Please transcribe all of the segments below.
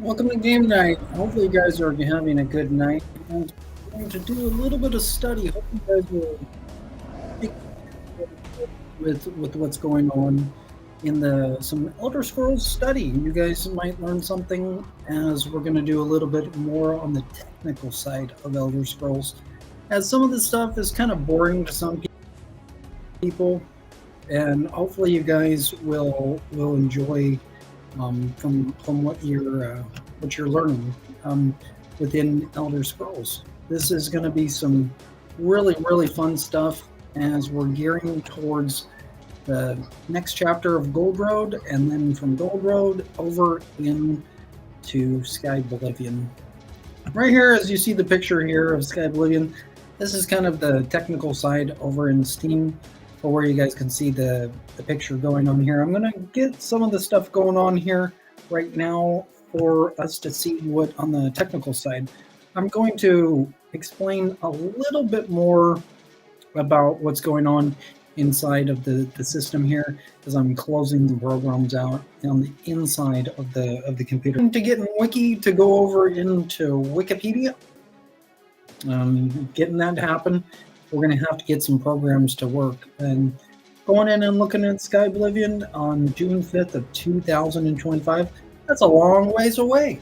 Welcome to game night. Hopefully, you guys are having a good night. I'm going to do a little bit of study. Hope you guys will take with what's going on in the some Elder Scrolls study. You guys might learn something as we're going to do a little bit more on the technical side of Elder Scrolls. As some of the stuff is kind of boring to some people, and hopefully, you guys will enjoy from what you're learning within Elder Scrolls. This is going to be some really fun stuff as we're gearing towards the next chapter of Gold Road, and then from Gold Road over into Sky Oblivion. Right here, as you see the picture here of Sky Oblivion, this is kind of the technical side over in Steam, for where you guys can see the picture going on here. I'm going to get some of the stuff going on here right now for us to see what on the technical side. I'm going to explain a little bit more about what's going on inside of the system here as I'm closing the programs out on the inside of the computer. To get in Wiki, to go over into Wikipedia, getting that to happen, we're going to have to get some programs to work. And going in and looking at Sky Oblivion on June 5th of 2025, that's a long ways away.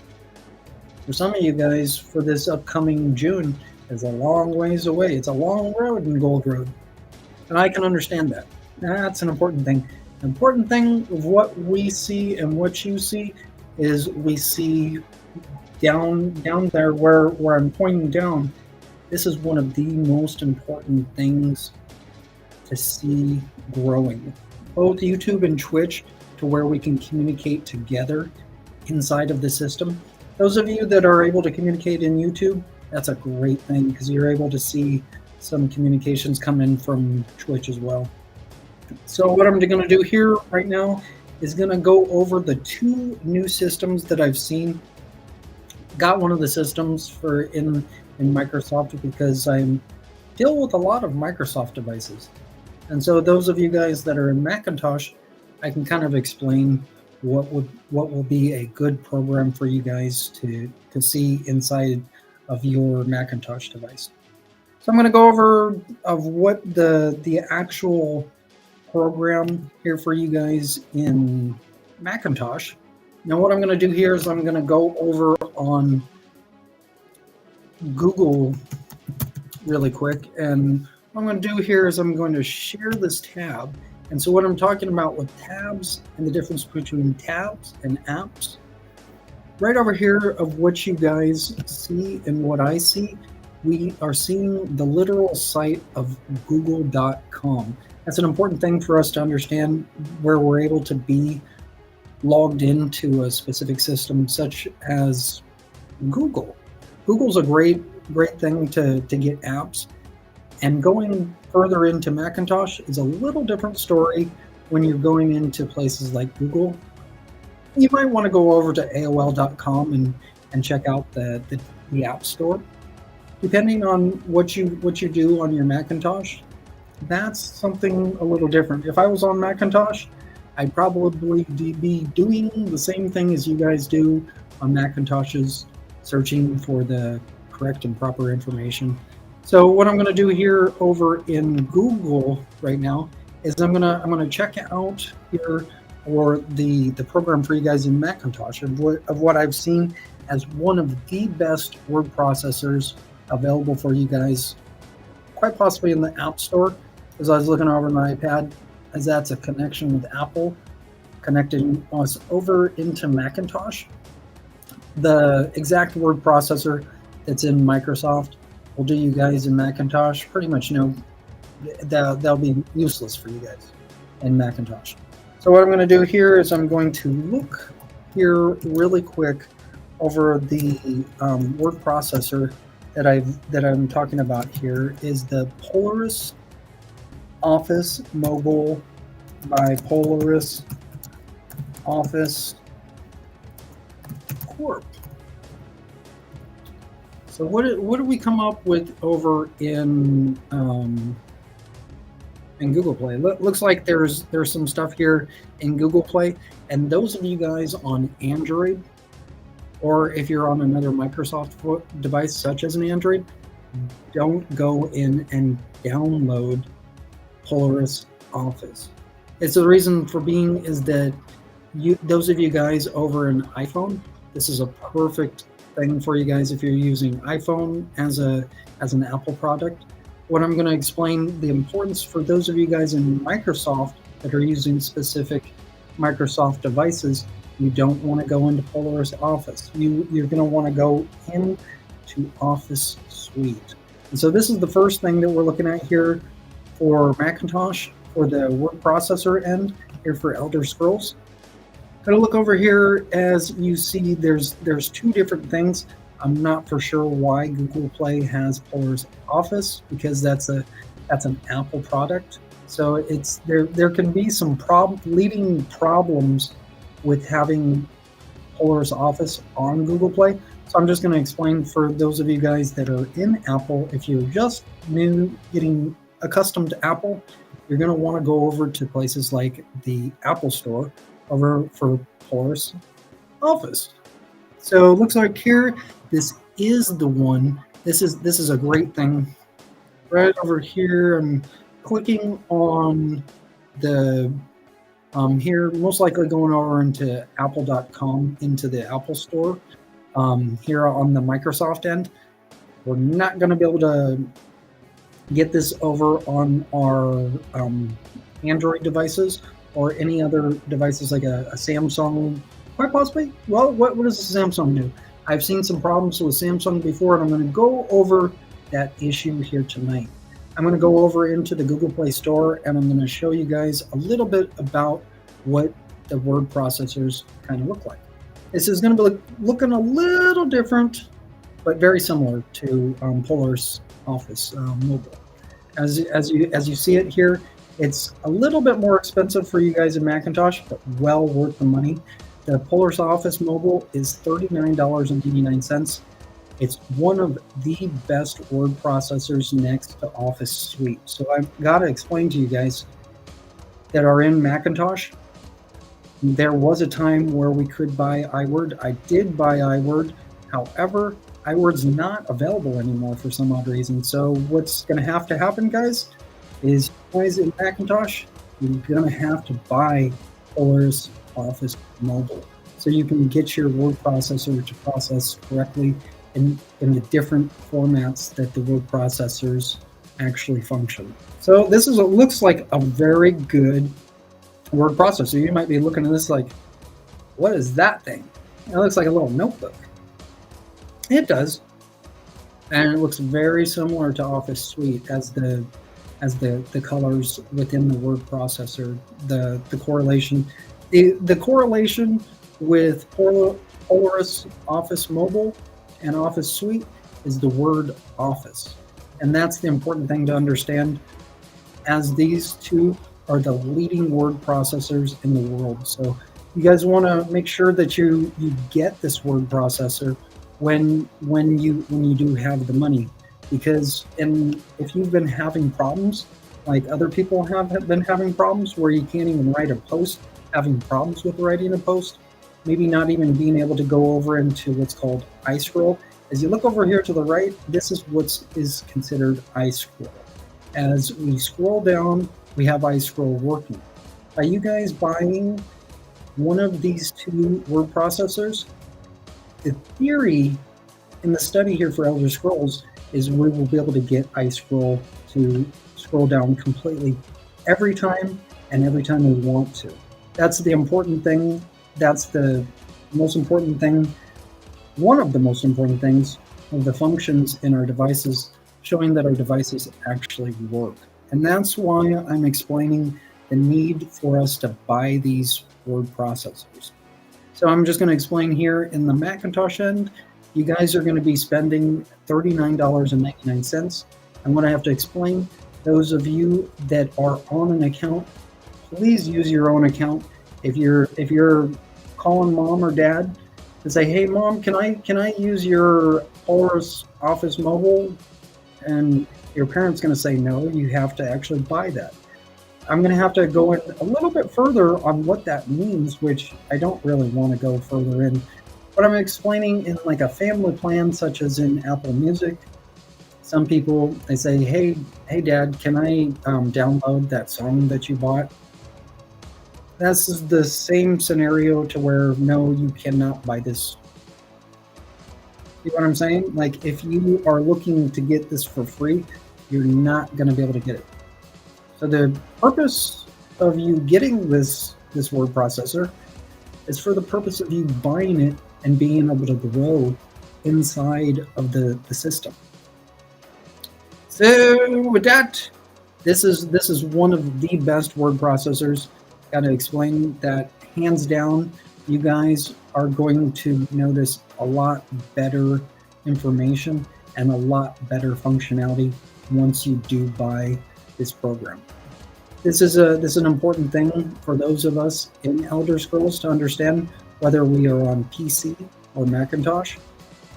For some of you guys, for this upcoming June, is a long ways away. It's a long road in Gold Road. And I can understand that. That's an important thing. The important thing of what we see and what you see is we see down there where I'm pointing down. This is one of the most important things to see growing. Both YouTube and Twitch, to where we can communicate together inside of the system. Those of you that are able to communicate in YouTube, that's a great thing because you're able to see some communications come in from Twitch as well. So what I'm going to do here right now is going to go over the two new systems that I've seen. Got one of the systems for in Microsoft because I deal with a lot of Microsoft devices. And so those of you guys that are in Macintosh, I can kind of explain what will be a good program for you guys to see inside of your Macintosh device. So I'm going to go over of what the actual program here for you guys in Macintosh. Now what I'm going to do here is I'm going to go over on Google really quick, and what I'm going to do here is I'm going to share this tab. And so what I'm talking about with tabs and the difference between tabs and apps, right over here of what you guys see and what I see, we are seeing the literal site of google.com. That's an important thing for us to understand, where we're able to be logged into a specific system such as Google. Google's a great thing to get apps, and going further into Macintosh is a little different story when you're going into places like Google. You might want to go over to AOL.com and check out the App Store. Depending on what you do on your Macintosh, that's something a little different. If I was on Macintosh, I'd probably be doing the same thing as you guys do on Macintoshes, searching for the correct and proper information. So what I'm going to do here over in Google right now is I'm going to check out here or the program for you guys in Macintosh of what I've seen as one of the best word processors available for you guys, quite possibly in the App Store. As I was looking over my iPad, as that's a connection with Apple, connecting us over into Macintosh. The exact word processor that's in Microsoft will do you guys in Macintosh. Pretty much no, that'll be useless for you guys in Macintosh. So what I'm going to do here is I'm going to look here really quick over the word processor that I'm talking about here is the Polaris Office Mobile by Polaris Office Corp. So what do we come up with over in Google Play? Looks like there's some stuff here in Google Play, and those of you guys on Android, or if you're on another Microsoft device such as an Android, don't go in and download Polaris Office. It's the reason for being is that those of you guys over an iPhone, this is a perfect thing for you guys if you're using iPhone as an Apple product. What I'm going to explain the importance for those of you guys in Microsoft that are using specific Microsoft devices. You don't want to go into Polaris Office. You're going to want to go into Office Suite. And so this is the first thing that we're looking at here for Macintosh, for the word processor end here for Elder Scrolls. Going to look over here. As you see, there's two different things. I'm not for sure why Google Play has Polaris Office, because that's an Apple product. So it's there can be some leading problems with having Polaris Office on Google Play. So I'm just going to explain for those of you guys that are in Apple. If you're just getting accustomed to Apple, you're going to want to go over to places like the Apple Store over for Polaris Office. So it looks like here, this is the one. This is a great thing. Right over here, I'm clicking on the here, most likely going over into apple.com, into the Apple Store. Here on the Microsoft end, we're not going to be able to get this over on our Android devices or any other devices like a Samsung, quite possibly. Well, what does a Samsung do? I've seen some problems with Samsung before, and I'm going to go over that issue here tonight. I'm going to go over into the Google Play Store, and I'm going to show you guys a little bit about what the word processors kind of look like. This is going to be looking a little different, but very similar to Polaris Office Mobile. As you see it here, it's a little bit more expensive for you guys in Macintosh, but well worth the money. The Polaris Office Mobile is $39.89. It's one of the best word processors next to Office Suite. So I've got to explain to you guys that are in Macintosh, there was a time where we could buy iWord. I did buy iWord. However, iWord's not available anymore for some odd reason. So what's going to have to happen, guys, is guys in Macintosh, you're going to have to buy Polaris Office Mobile so you can get your word processor to process correctly in the different formats that the word processors actually function. So this looks like a very good word processor. You might be looking at this like, what is that thing? It looks like a little notebook. It does, and it looks very similar to Office Suite as the colors within the word processor. The correlation, the correlation with Polaris Office Mobile and Office Suite is the word Office, and that's the important thing to understand, as these two are the leading word processors in the world. So you guys want to make sure that you get this word processor when you do have the money, because if you've been having problems like other people have been having problems where you can't even write a post, having problems with writing a post, maybe not even being able to go over into what's called iScroll. As you look over here to the right, this is what is considered iScroll. As we scroll down, we have iScroll working. By you guys buying one of these two word processors, the theory in the study here for Elder Scrolls is we will be able to get iScroll to scroll down completely every time and every time we want to. That's the important thing. That's the most important thing. One of the most important things of the functions in our devices, showing that our devices actually work. And that's why I'm explaining the need for us to buy these word processors. So I'm just going to explain here in the Macintosh end, you guys are going to be spending $39.99. I'm going to have to explain, those of you that are on an account, please use your own account. If you're calling mom or dad and say, hey mom, can I use your Polaris Office Mobile? And your parent's going to say no, you have to actually buy that. I'm going to have to go in a little bit further on what that means, which I don't really want to go further in. What I'm explaining in like a family plan, such as in Apple Music, some people they say, hey, Dad, can I download that song that you bought? That's the same scenario to where no, you cannot buy this. See what I'm saying? Like if you are looking to get this for free, you're not going to be able to get it. So the purpose of you getting this word processor is for the purpose of you buying it and being able to grow inside of the system. So with that, this is one of the best word processors. Got to explain that hands down. You guys are going to notice a lot better information and a lot better functionality once you do buy this program. This is an important thing for those of us in Elder Scrolls to understand, whether we are on PC or Macintosh.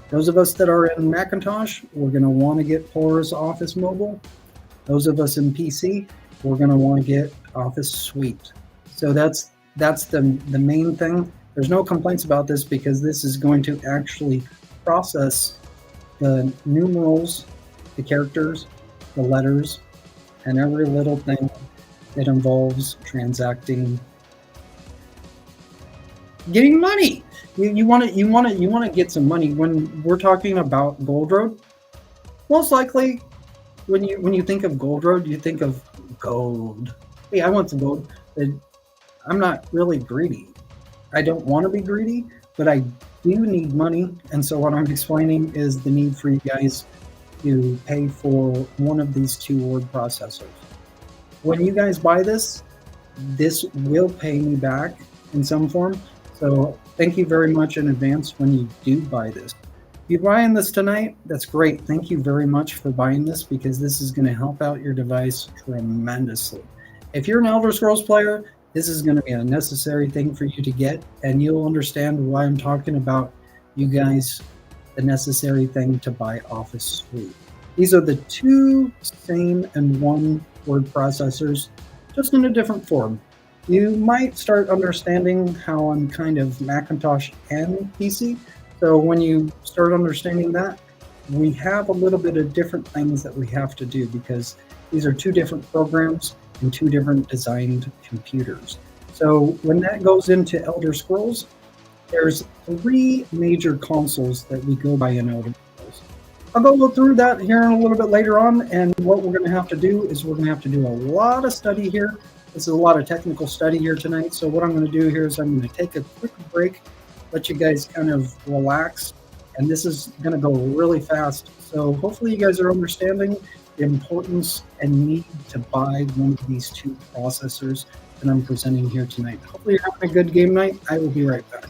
Those of us that are in Macintosh, we're going to want to get Polaris Office Mobile. Those of us in PC, we're going to want to get Office Suite. So that's the main thing. There's no complaints about this because this is going to actually process the numerals, the characters, the letters, and every little thing that involves transacting, getting money. You want to get some money. When we're talking about Gold Road, most likely when you think of Gold Road, you think of gold. Hey, I want some gold. But I'm not really greedy. I don't want to be greedy, but I do need money. And so what I'm explaining is the need for you guys to pay for one of these two word processors. When you guys buy this will pay me back in some form. So thank you very much in advance when you do buy this. If you're buying this tonight, that's great. Thank you very much for buying this because this is going to help out your device tremendously. If you're an Elder Scrolls player, this is going to be a necessary thing for you to get, and you'll understand why I'm talking about you guys, the necessary thing to buy Office Suite. These are the two same and one word processors, just in a different form. You might start understanding how I'm kind of Macintosh and PC. So when you start understanding that, we have a little bit of different things that we have to do because these are two different programs and two different designed computers. So when that goes into Elder Scrolls, there's three major consoles that we go by in Elder Scrolls. I'll go through that here a little bit later on, and what we're going to have to do is we're going to have to do a lot of study here. This is a lot of technical study here tonight, so what I'm going to do here is I'm going to take a quick break, let you guys kind of relax, and this is going to go really fast. So hopefully you guys are understanding the importance and need to buy one of these two processors that I'm presenting here tonight. Hopefully you're having a good game night. I will be right back.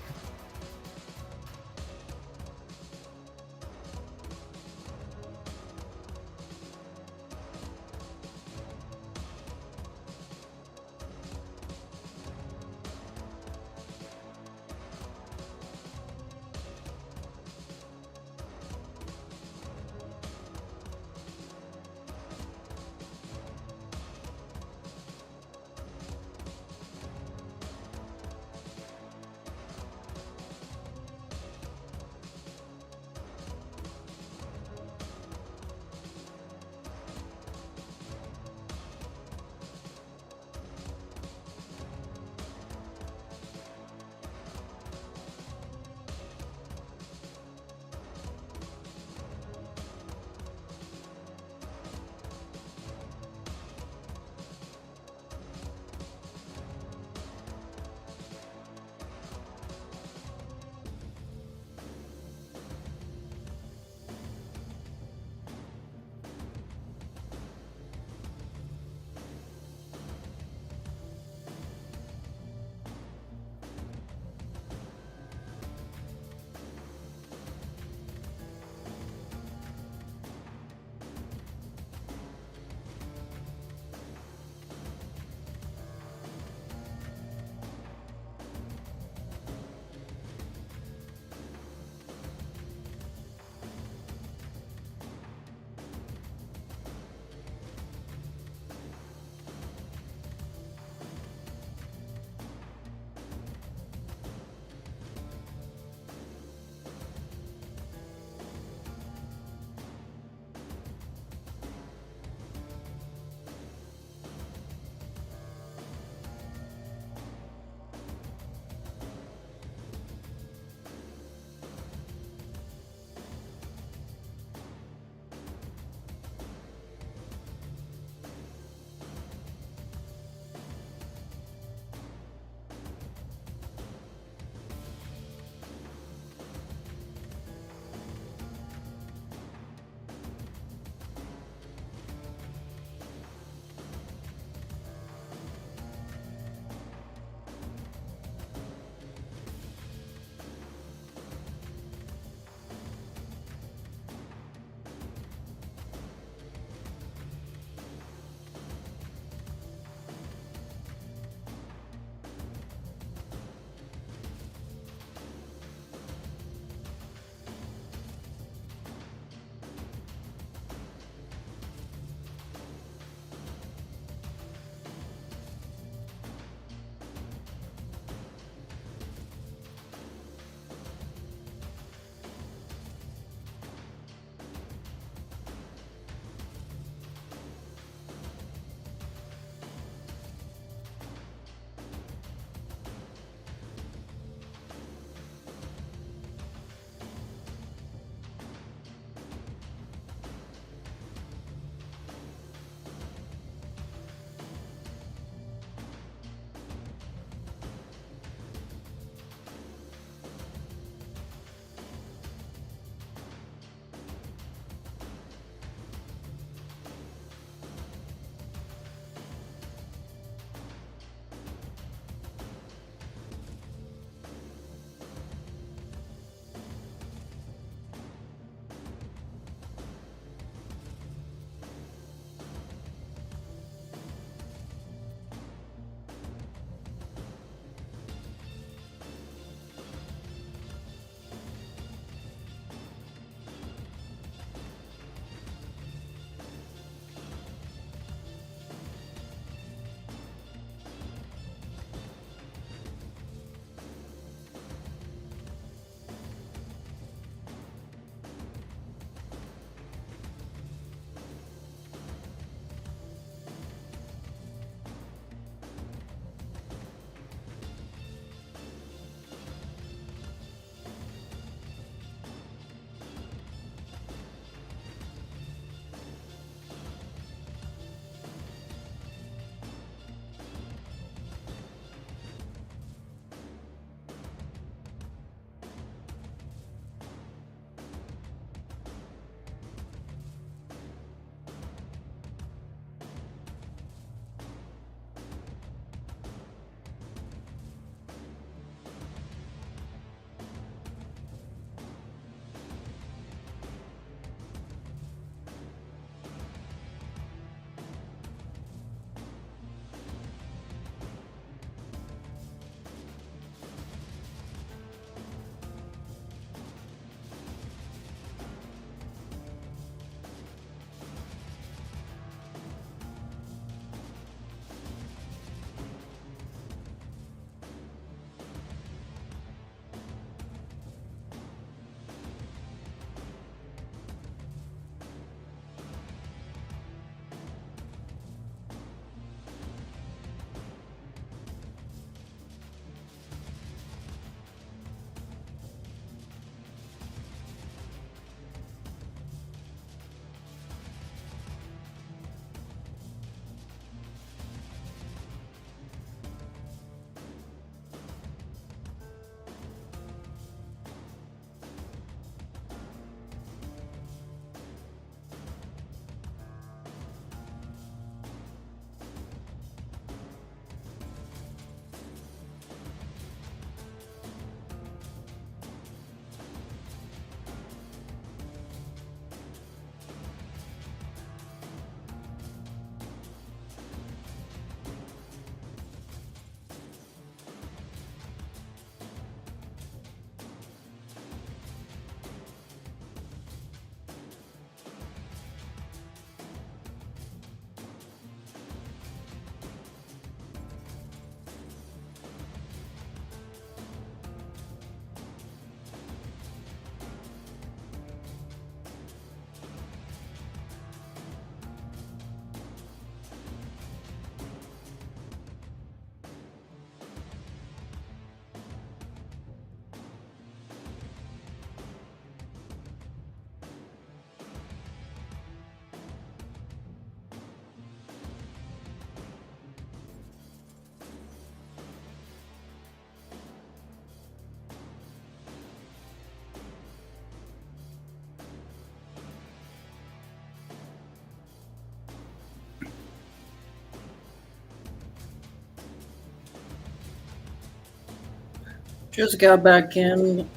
Just got back in.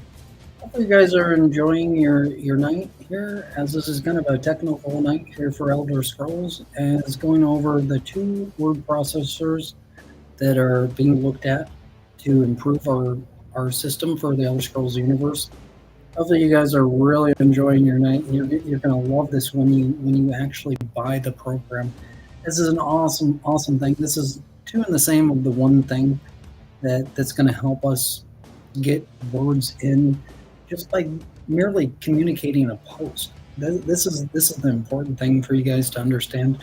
Hope you guys are enjoying your night here, as this is kind of a technical night here for Elder Scrolls, and it's going over the two word processors that are being looked at to improve our system for the Elder Scrolls universe. Hopefully, you guys are really enjoying your night. You're going to love this when you actually buy the program. This is an awesome thing. This is two in the same of the one thing that's going to help us get words in just by merely communicating a post. This is the important thing for you guys to understand.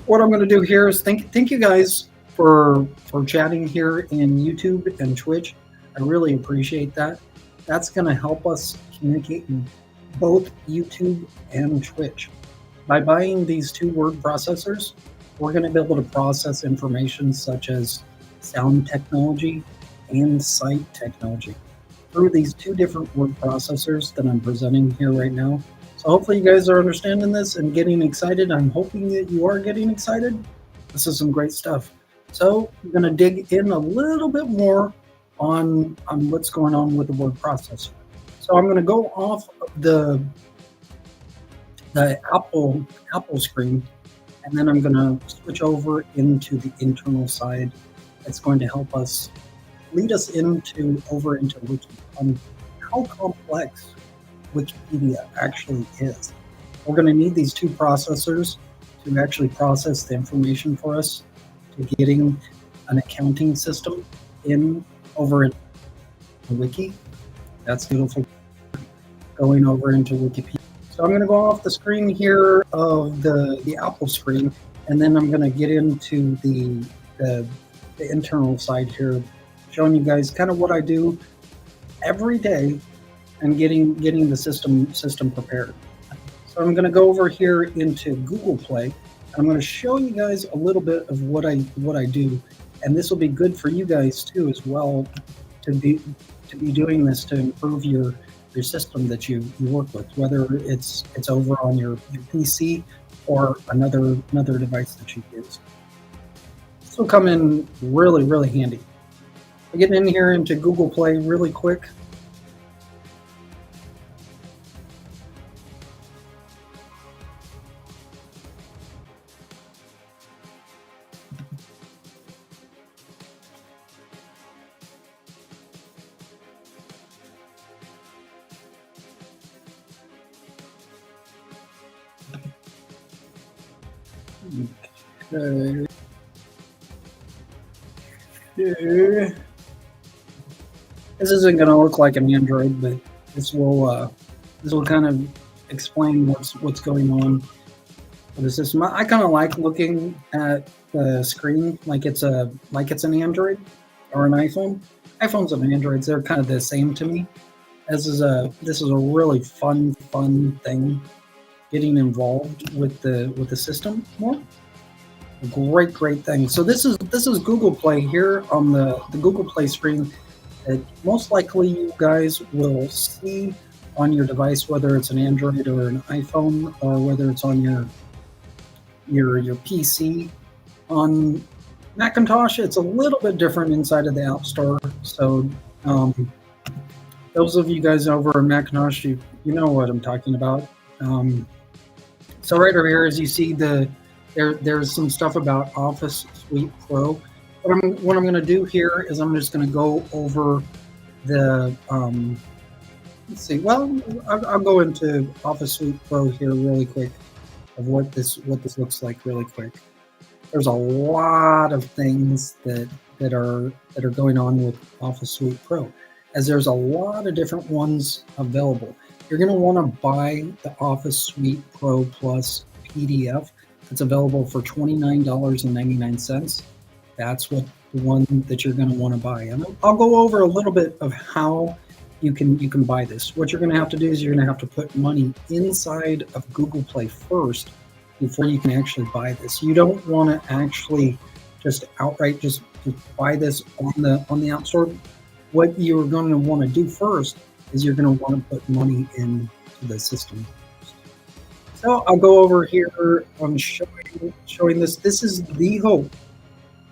What I'm going to do here is thank you guys for chatting here in YouTube and Twitch. I really appreciate that. That's going to help us communicate in both YouTube and Twitch. By buying these two word processors, we're going to be able to process information such as sound technology and sight technology through these two different word processors that I'm presenting here right now. So hopefully you guys are understanding this and getting excited. I'm hoping that you are getting excited. This is some great stuff. So I'm going to dig in a little bit more on what's going on with the word processor. So I'm going to go off of the Apple screen, and then I'm going to switch over into the internal side. It's going to help us lead us over into Wiki on how complex Wikipedia actually is. We're going to need these two processors to actually process the information for us to getting an accounting system over in Wiki. That's beautiful. Going over into Wikipedia. So I'm going to go off the screen here of the Apple screen, and then I'm going to get into the internal side here, showing you guys kind of what I do every day and getting the system prepared. So I'm going to go over here into Google Play. I'm going to show you guys a little bit of what I do, and this will be good for you guys too as well to be doing this to improve your system that you work with, whether it's over on your PC or another device that you use. This will come in really handy. I get in here into Google Play really quick. Okay. This isn't going to look like an Android, but this will kind of explain what's going on with the system. I kind of like looking at the screen like it's an Android or an iPhone. iPhones and Androids, they're kind of the same to me. This is a really fun thing, getting involved with the system more. A great thing. So this is Google Play here on the Google Play screen that most likely you guys will see on your device, whether it's an Android or an iPhone, or whether it's on your PC. On Macintosh, it's a little bit different inside of the App Store. So those of you guys over on Macintosh, you know what I'm talking about. So right over here, as you see, there's some stuff about Office Suite Pro. What I'm going to do here is I'm just going to go over the let's see. Well, I'll go into Office Suite Pro here really quick of what this looks like really quick. There's a lot of things that are going on with Office Suite Pro, as there's a lot of different ones available. You're going to want to buy the Office Suite Pro Plus PDF. It's available for $29.99. That's the one that you're going to want to buy. And I'll go over a little bit of how you can buy this. What you're going to have to do is you're going to have to put money inside of Google Play first before you can actually buy this. You don't want to actually just outright just buy this on the App Store. What you're going to want to do first is you're going to want to put money into the system. So I'll go over here on showing this. This is the hope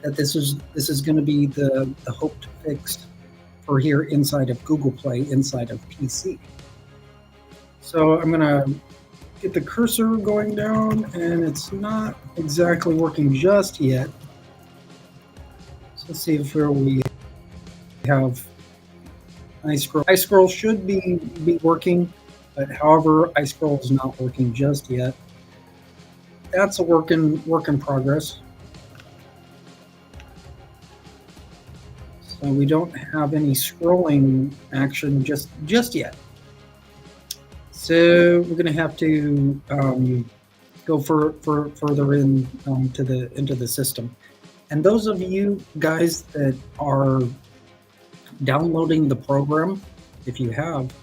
that this is going to be the hope to fix for here inside of Google Play, inside of PC. So I'm gonna get the cursor going down, and it's not exactly working just yet. So let's see if we have iScroll. iScroll should be working, but however, iScroll is not working just yet. That's a work in progress. So we don't have any scrolling action just yet. So we're going to have to go further in into the system. And those of you guys that are downloading the program, if you have,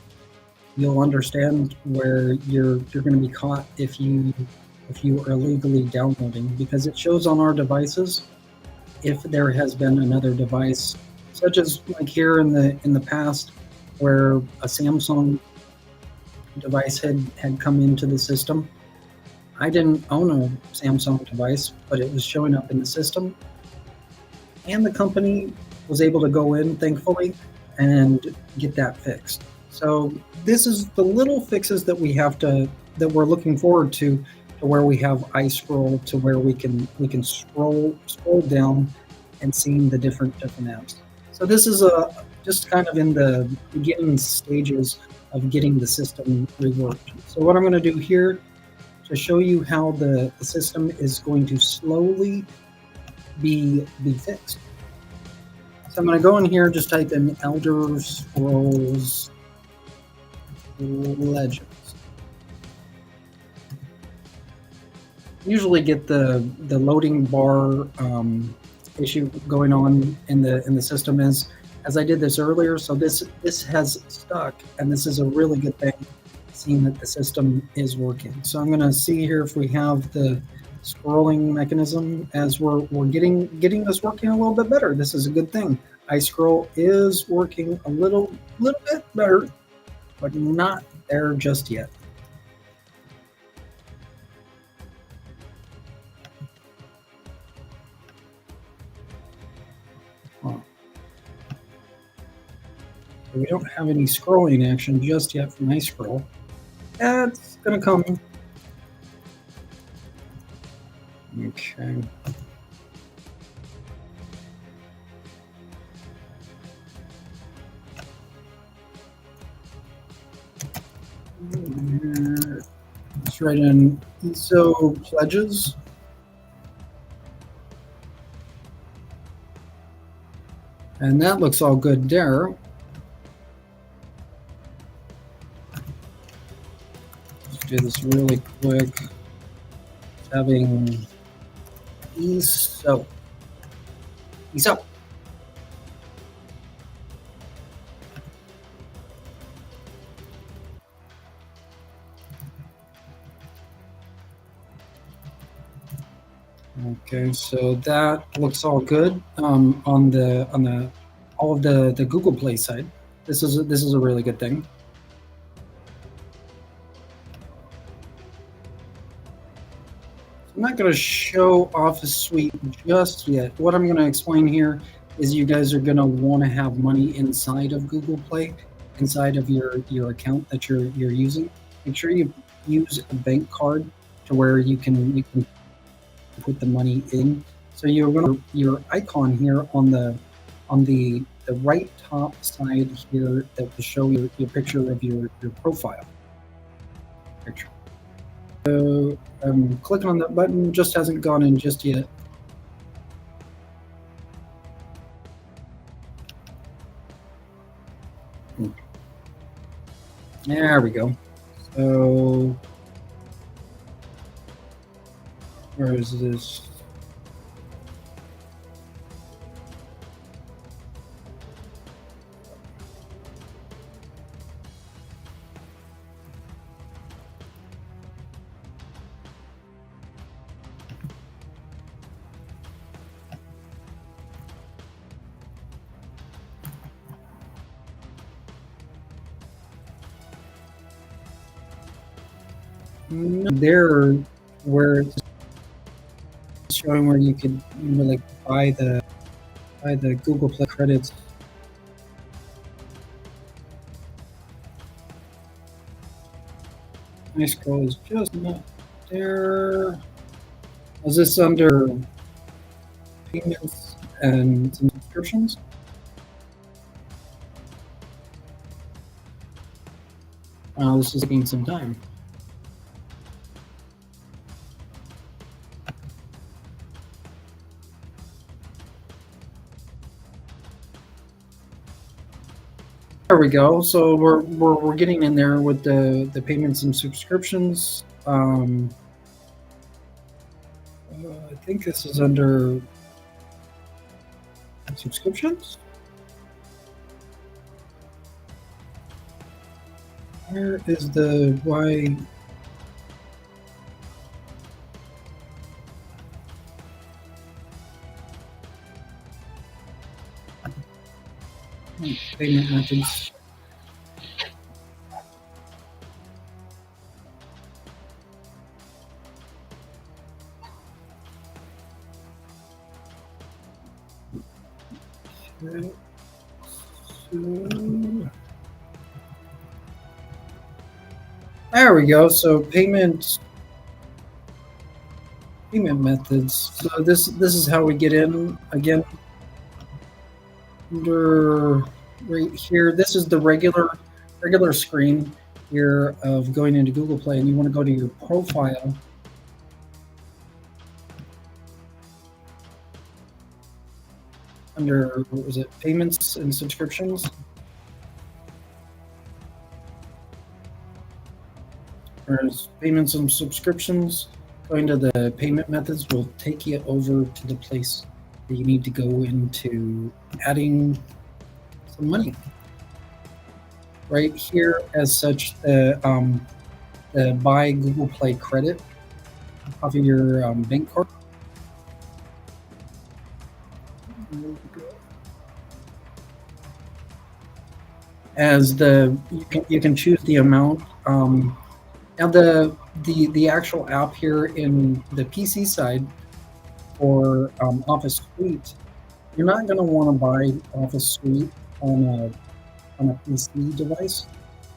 you'll understand where you're going to be caught if you are illegally downloading, because it shows on our devices if there has been another device, such as like here in the past, where a Samsung device had come into the system. I didn't own a Samsung device, but it was showing up in the system, and the company was able to go in, thankfully, and get that fixed. So this is the little fixes that that we're looking forward to where we have iScroll, to where we can scroll down and seeing the different apps. So this is just kind of in the beginning stages of getting the system reworked. So what I'm going to do here to show you how the system is going to slowly be fixed. So I'm going to go in here, just type in Elder Scrolls Legends. Usually get the loading bar issue going on in the system as I did this earlier. So this has stuck, and this is a really good thing, seeing that the system is working. So I'm going to see here if we have the scrolling mechanism as we're getting this working a little bit better. This is a good thing. iScroll is working a little bit better, but not there just yet. So we don't have any scrolling action just yet from iScroll. That's gonna come. Okay. Let's write in ESO pledges. And that looks all good there. Let's do this really quick. Having ESO. Okay, so that looks all good on all of the Google Play side. This is a really good thing. I'm not going to show Office Suite just yet. What I'm going to explain here is you guys are going to want to have money inside of Google Play, inside of your account that you're using. Make sure you use a bank card to where you can put the money in. So you're going to your icon here on the right top side here that will show your picture of your profile picture. So I'm clicking on that button, just hasn't gone in just yet. There we go. So where is this? There, where it's showing where you could like buy the Google Play credits. My scroll is just not there. Is this under payments and subscriptions? This is taking some time. There we go. So we're getting in there with the payments and subscriptions. I think this is under subscriptions. Where is the why? Payment methods. Okay. So, there we go. So payment methods. So this is how we get in again. Under right here, this is the regular screen here of going into Google Play, and you want to go to your profile. Under, what was it, payments and subscriptions? There's payments and subscriptions. Going to the payment methods will take you over to the place that you need to go into adding some money. Right here, as such, the buy Google Play credit off of your bank card. As you can choose the amount. Now the actual app here in the PC side for Office Suite, you're not going to want to buy Office Suite on a PC device.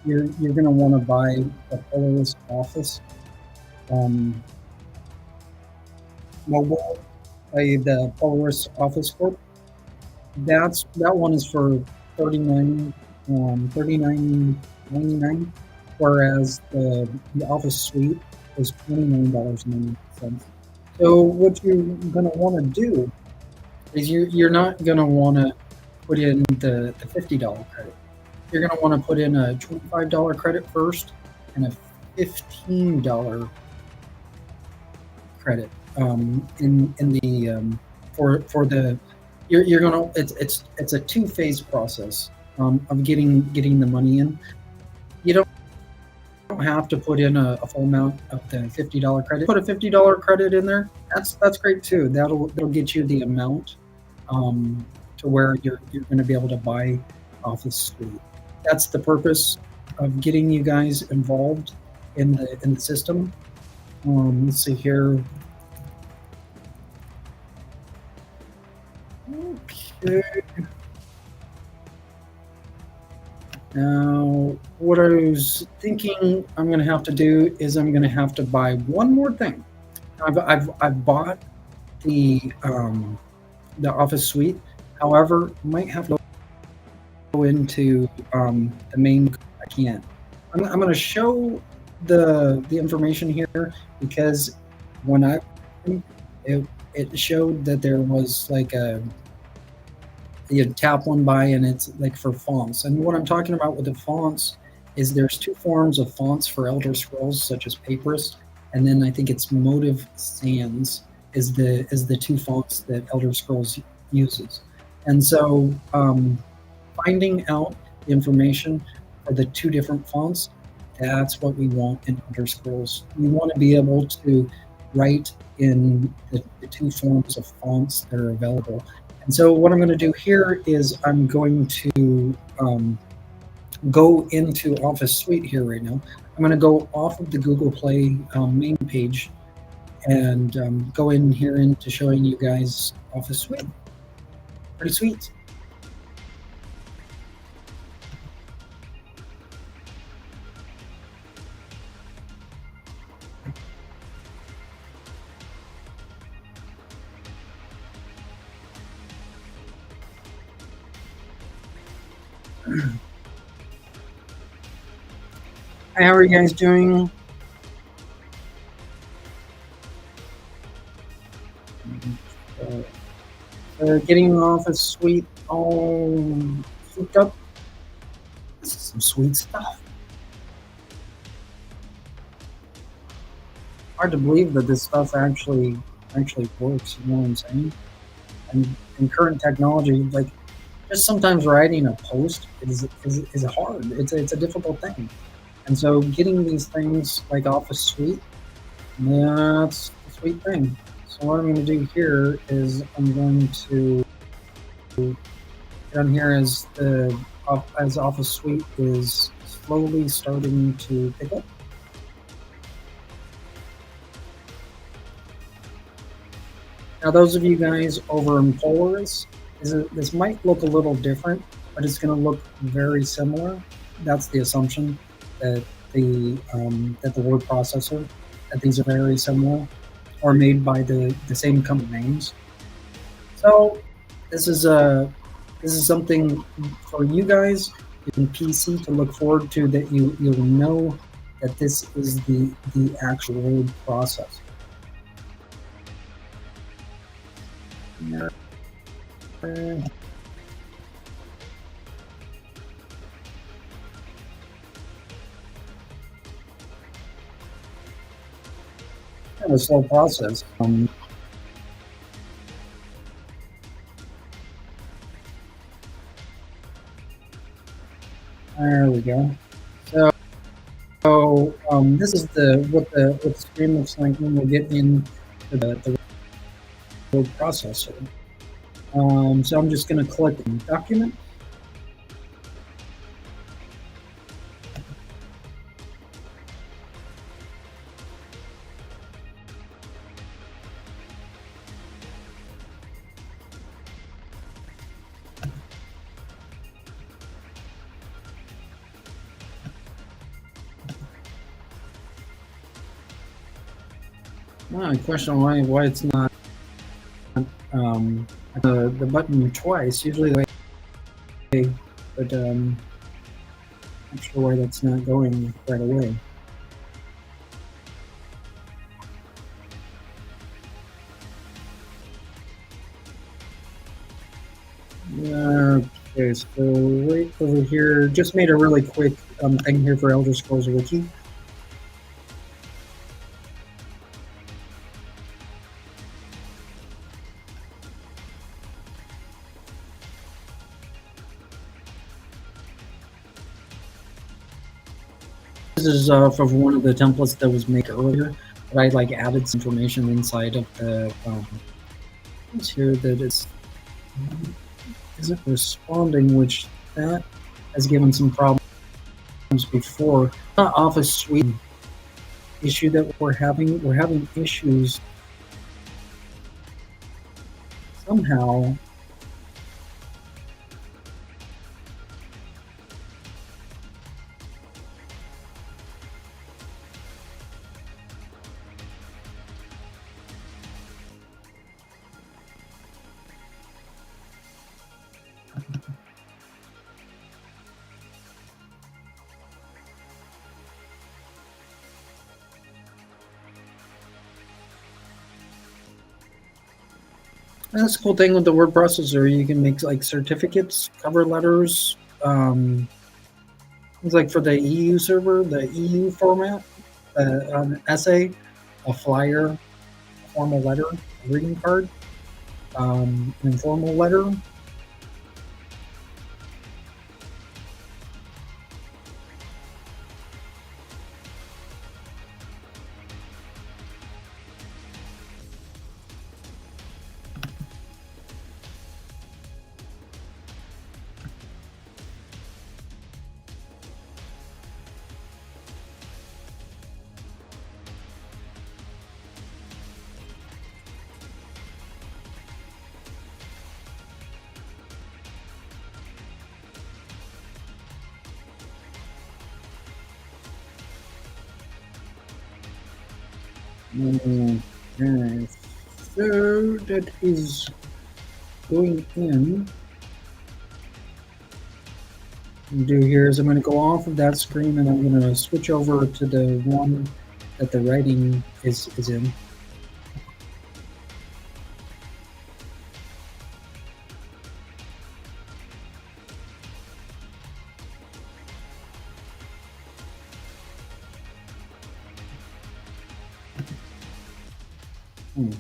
You're going to want to buy the Polaris Office mobile, the Polaris Office Corp. That one is for $39.99, whereas the Office Suite is $29.90. So what you're going to want to do is you're not going to want to put in the $50 credit. You're going to want to put in a $25 credit first and a $15 credit in the for the you're gonna it's a two-phase process of getting the money in. You don't have to put in a full amount of the $50 credit. Put a $50 credit in there. That's great too. That'll get you the amount to where you're going to be able to buy Office Suite. That's the purpose of getting you guys involved in the system. Let's see here. Okay. Now, what I was thinking I'm going to have to do is I'm going to have to buy one more thing. I've bought the Office Suite. However, might have to go into the main. I can't. I'm going to show the information here because when it showed that there was like you tap one by and it's like for fonts. And what I'm talking about with the fonts is there's two forms of fonts for Elder Scrolls, such as Papyrus, and then I think it's Motive Sans is the two fonts that Elder Scrolls uses. And so finding out the information for the two different fonts, that's what we want in Elder Scrolls. We want to be able to write in the two forms of fonts that are available. And so what I'm going to do here is I'm going to go into Office Suite here right now. I'm going to go off of the Google Play main page and go in here into showing you guys Office Suite. Pretty sweet. Hi, how are you guys doing? Getting your office suite all hooked up. This is some sweet stuff. Hard to believe that this stuff actually works. You know what I'm saying? And in current technology, like just sometimes writing a post is hard. It's a difficult thing. And so getting these things like Office Suite, that's a sweet thing. So what I'm going to do here is I'm going to down here as Office Suite is slowly starting to pick up. Now, those of you guys over in Polaris, this might look a little different, but it's going to look very similar. That's the assumption that the word processor, that these are very similar, or made by the same company names. So this is something for you guys in PC to look forward to, that you'll know that this is the actual word processor. Kind of a slow process. There we go. So this is what the screen looks like when we get into the word processor. So I'm just going to click document. I question why it's not the button twice. Usually the way, but not sure why that's not going right away. Okay, so right over here, just made a really quick thing here for Elder Scrolls Wiki. This is from one of the templates that was made earlier, but I like added some information inside of the it's here that it's isn't responding, which that has given some problems before. Office Suite issue that we're having issues somehow. That's a cool thing with the word processor. You can make like certificates, cover letters, things like for the EU server, the EU format, an essay, a flyer, a formal letter, a greeting card, an informal letter. Okay, so that is going in. do here is I'm going to go off of that screen and I'm going to switch over to the one that the writing is in. Hmm.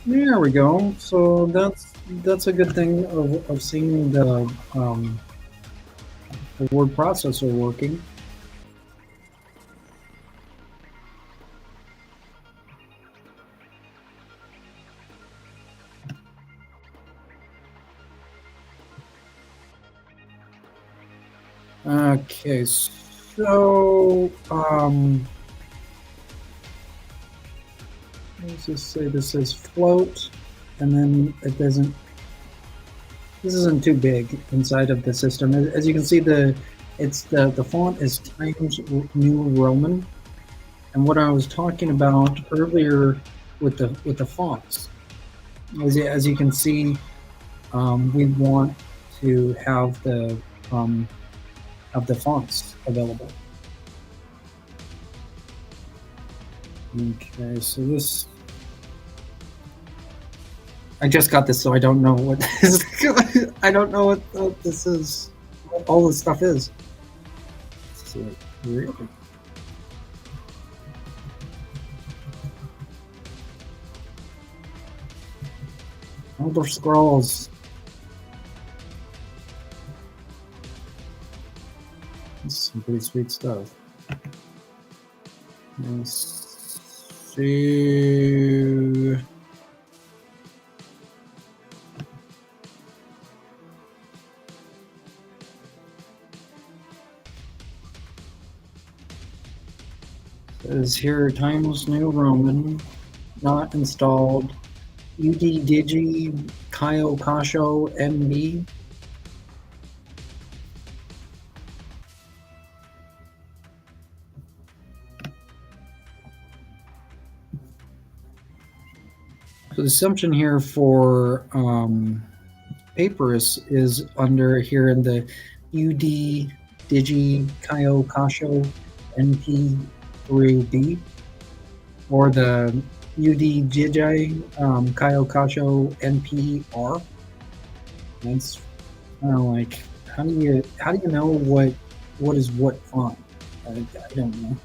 There we go. So that's a good thing of seeing the word processor working. Okay, so let's just say this is float, and then it doesn't. This isn't too big inside of the system. As you can see, the font is Times New Roman, and what I was talking about earlier with the fonts, as you can see, we want to um, have the fonts available. Okay, so this. I just got this, so I don't know what this. I don't know what this is. What all this stuff is. So, really? Elder Scrolls. This is some pretty sweet stuff. Let's see. Says here Times New Roman, not installed. UD Digi Kyo Kasho MB. So the assumption here for Papyrus is under here in the UD Digi Kyo Kasho NP through B, or the UD Digi Kyo Kasho NPR. That's kind of like how do you know what is what font? I don't know.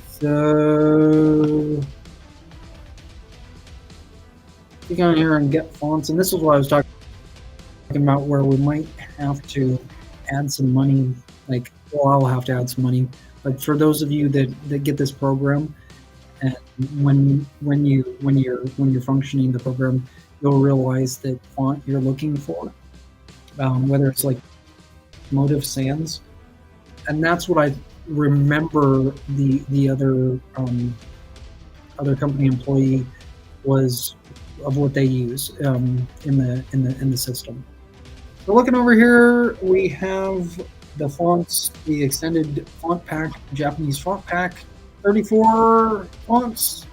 So click on here and get fonts, and this is what I was talking about, where we might have to add some money. Like, well, I'll have to add some money, but for those of you that get this program, and when you're functioning the program, you'll realize that font you're looking for, whether it's like Motive Sans, and that's what I remember the other company employee was of what they use in the system. So looking over here, we have the fonts, the extended font pack, Japanese font pack, 34 fonts.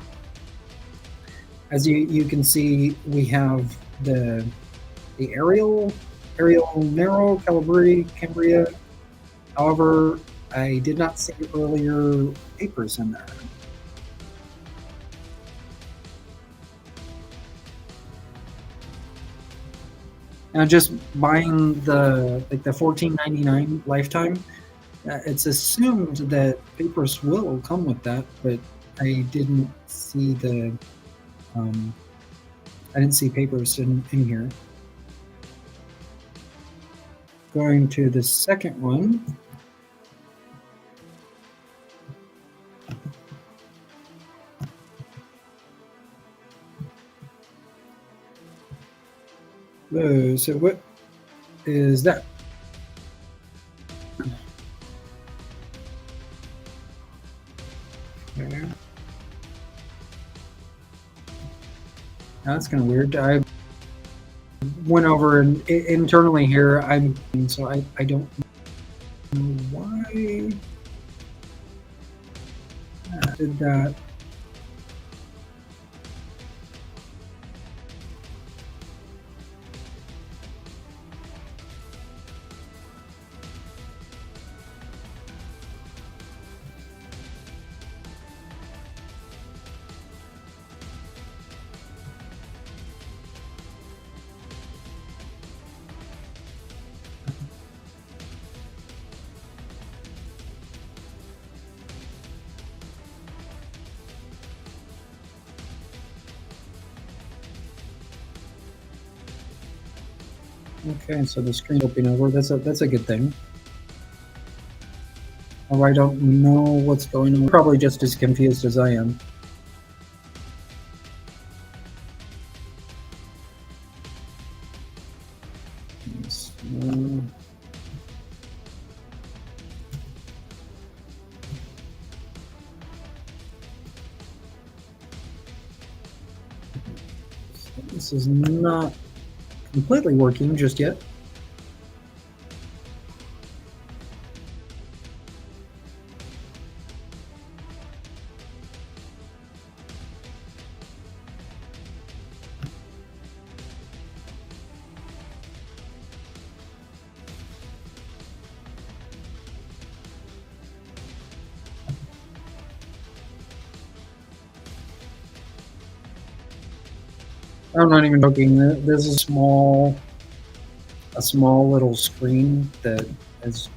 As you can see, we have the Arial, Narrow, Calibri, Cambria. However, I did not see earlier papers in there. Now, just buying the $14.99 lifetime, it's assumed that papers will come with that, but I didn't see I didn't see papers in here. Going to the second one. So what is that? Okay. That's kind of weird. I went over and internally here. So I don't know why I did that. Okay, so the screen opening over. That's a good thing. Oh, I don't know what's going on. Probably just as confused as I am. Yes. This is not completely working just yet. I'm not even joking. There's a small little screen that is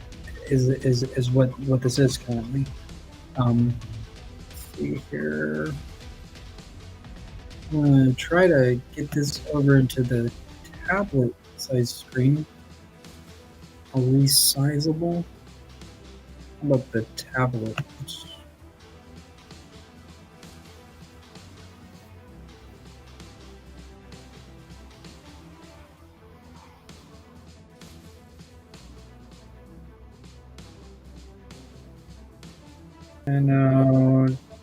what this is currently. Let's see here. I'm gonna try to get this over into the tablet size screen. A resizable. How about the tablet? And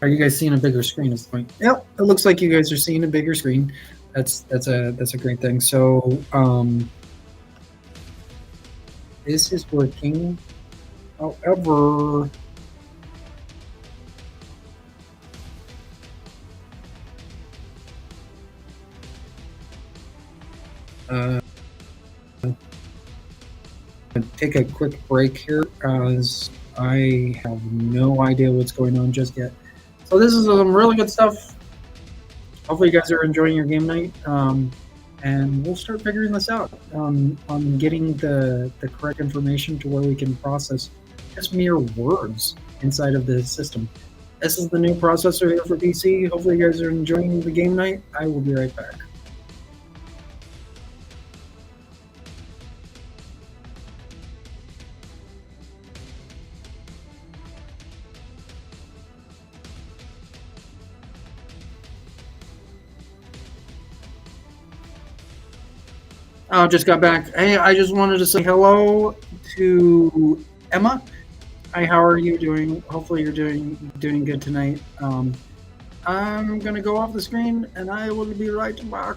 are you guys seeing a bigger screen? Is the point? Yep, it looks like you guys are seeing a bigger screen. That's a great thing. So this is working. However, take a quick break here as I have no idea what's going on just yet. So this is some really good stuff. Hopefully you guys are enjoying your game night. And we'll start figuring this out on getting the correct information to where we can process just mere words inside of the system. This is the new processor here for PC. Hopefully you guys are enjoying the game night. I will be right back. I just got back. Hey, I just wanted to say hello to Emma. Hi, how are you doing? Hopefully you're doing good tonight. I'm gonna go off the screen and I will be right back.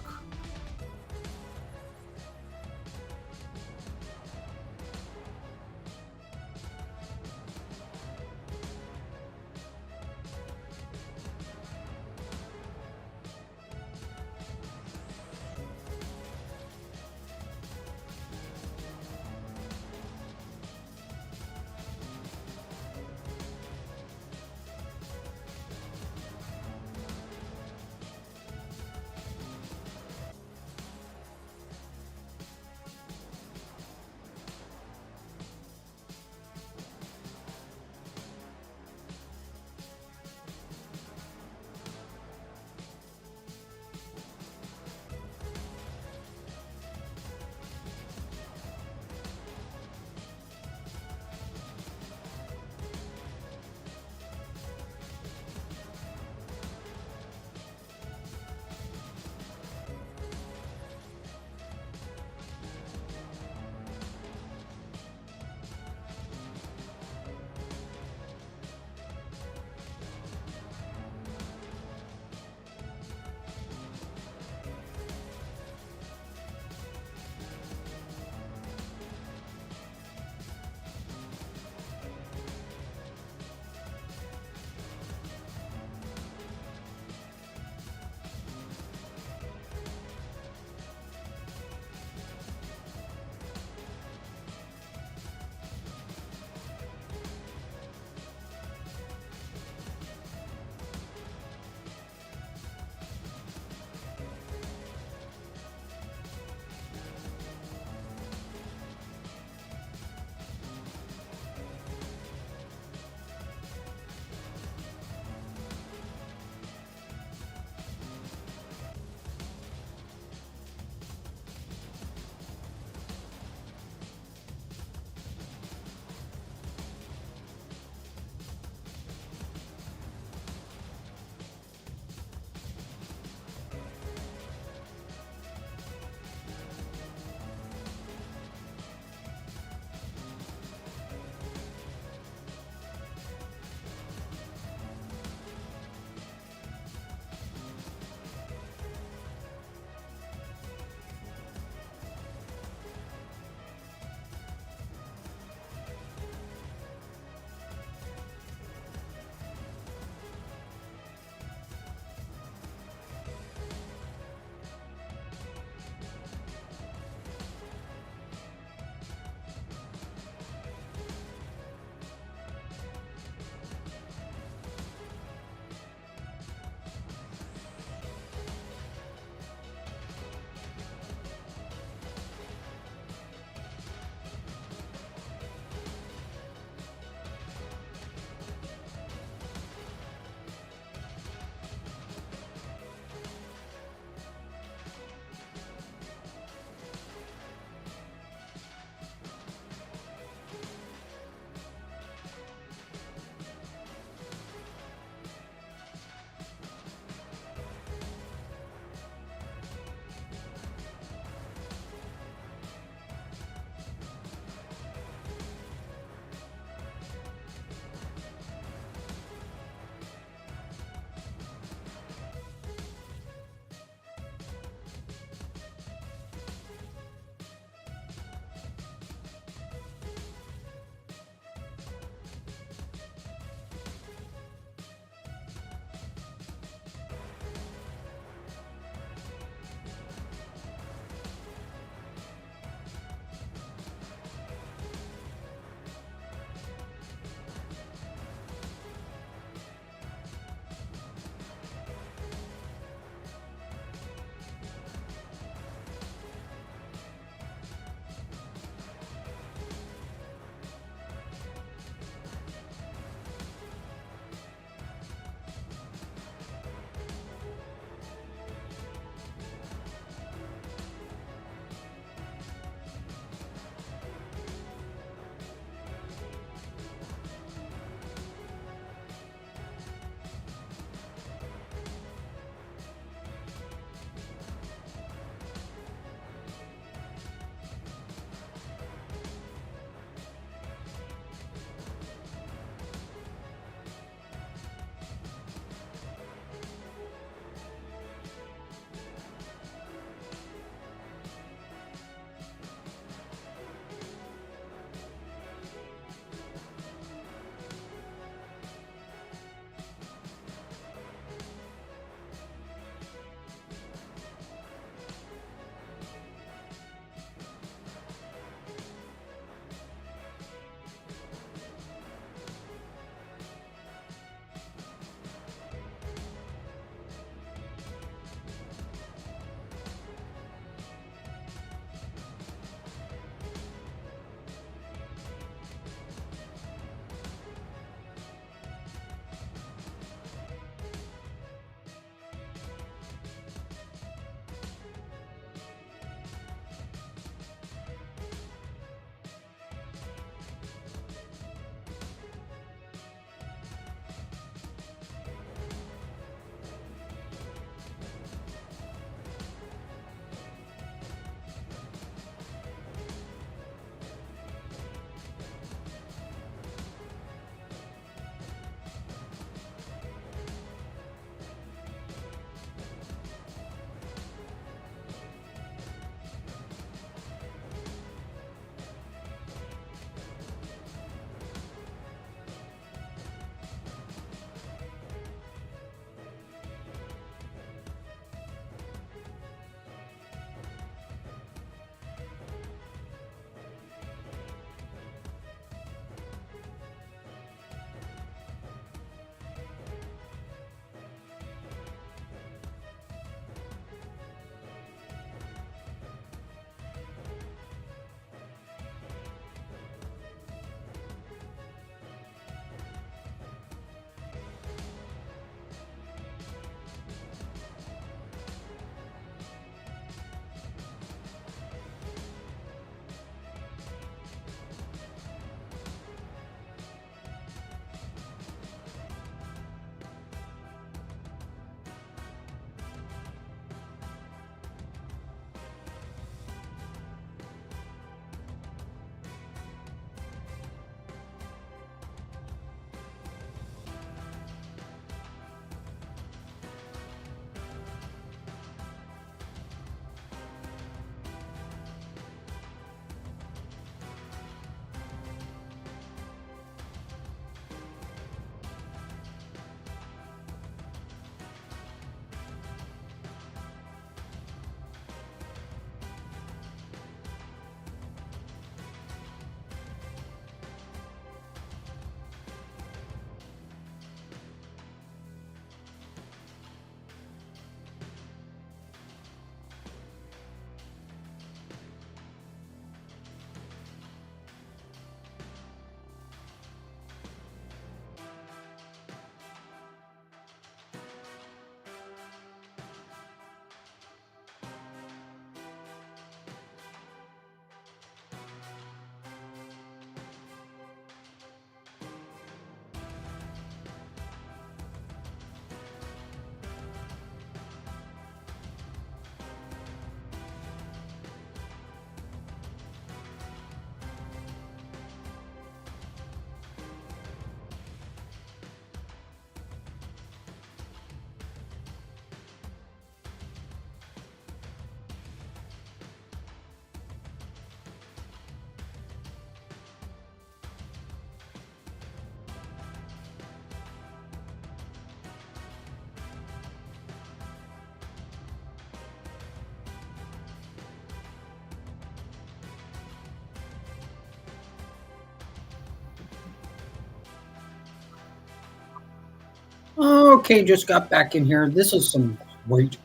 Okay, just got back in here. This is some great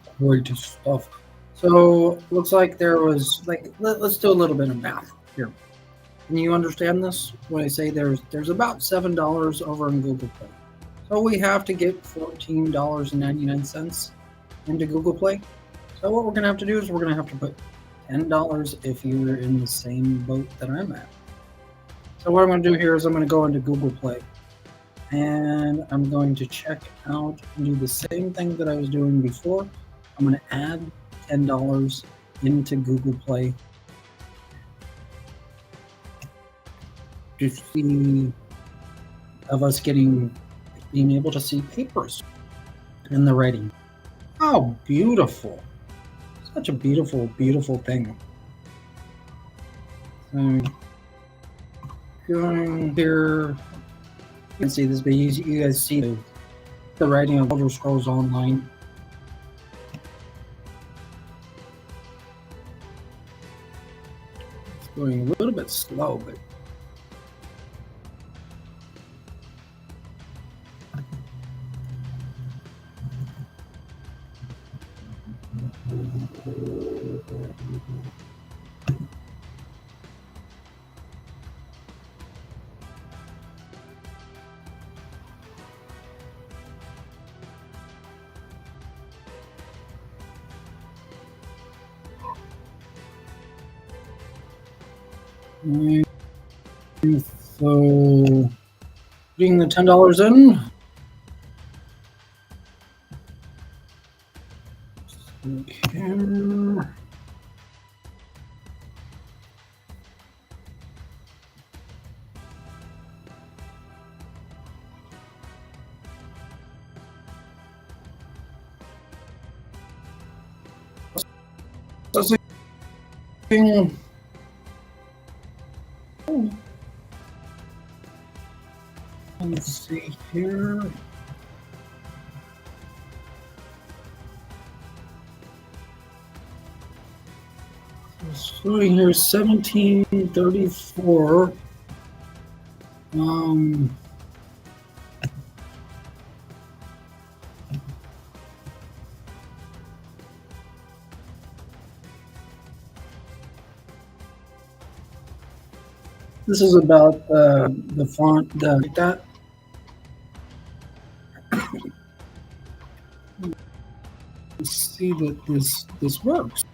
stuff. So looks like there was like let's do a little bit of math here. Can you understand this? When I say there's about $7 over in Google Play. So we have to get $14.99 into Google Play. So what we're gonna have to do is we're gonna have to put $10 if you're in the same boat that I'm at. So what I'm gonna do here is I'm gonna go into Google Play and I'm going to check out and do the same thing that I was doing before. I'm gonna add $10 into Google Play to see of us being able to see papers in the writing. How beautiful. Such a beautiful thing. So going here, you can see this, but you guys see the writing of Elder Scrolls Online. It's going a little bit slow, but so putting the $10 in. Okay. Let's see here. So here 1734. This is about the font, like that. Let's see that this works.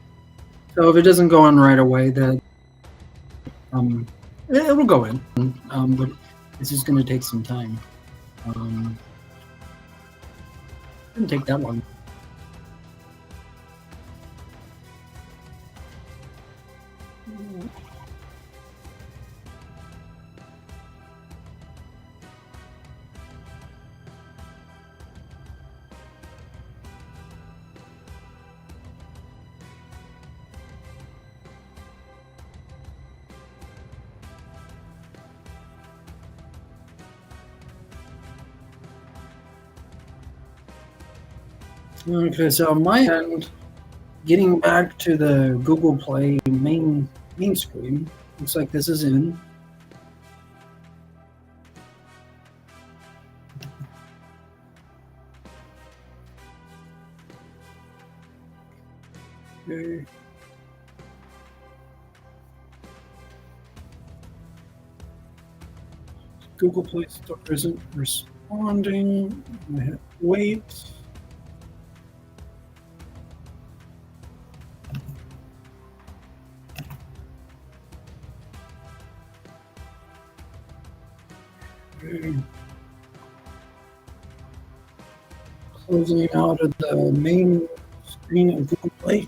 So if it doesn't go in right away, that it will go in. But this is going to take some time. It didn't take that long. Okay, so on my end, getting back to the Google Play main screen, looks like this is in. Okay. Google Play Store isn't responding. I hit wait. Okay. Closing out of the main screen of Google Play.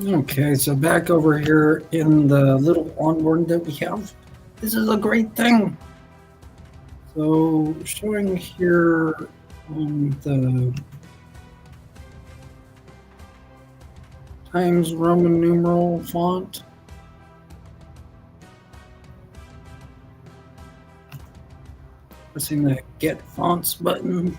Okay, so back over here in the little onboard that we have, this is a great thing. So showing here on the Times Roman numeral font. pressing the Get Fonts button.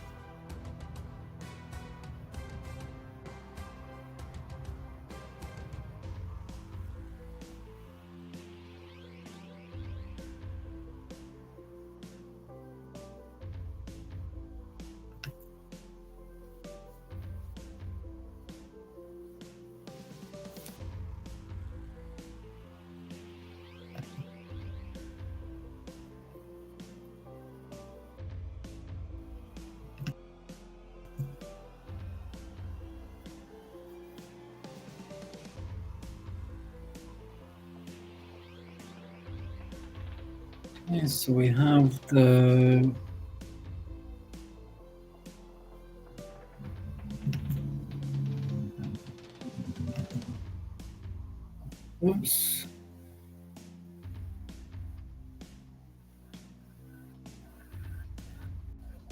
Okay, so we have the oops.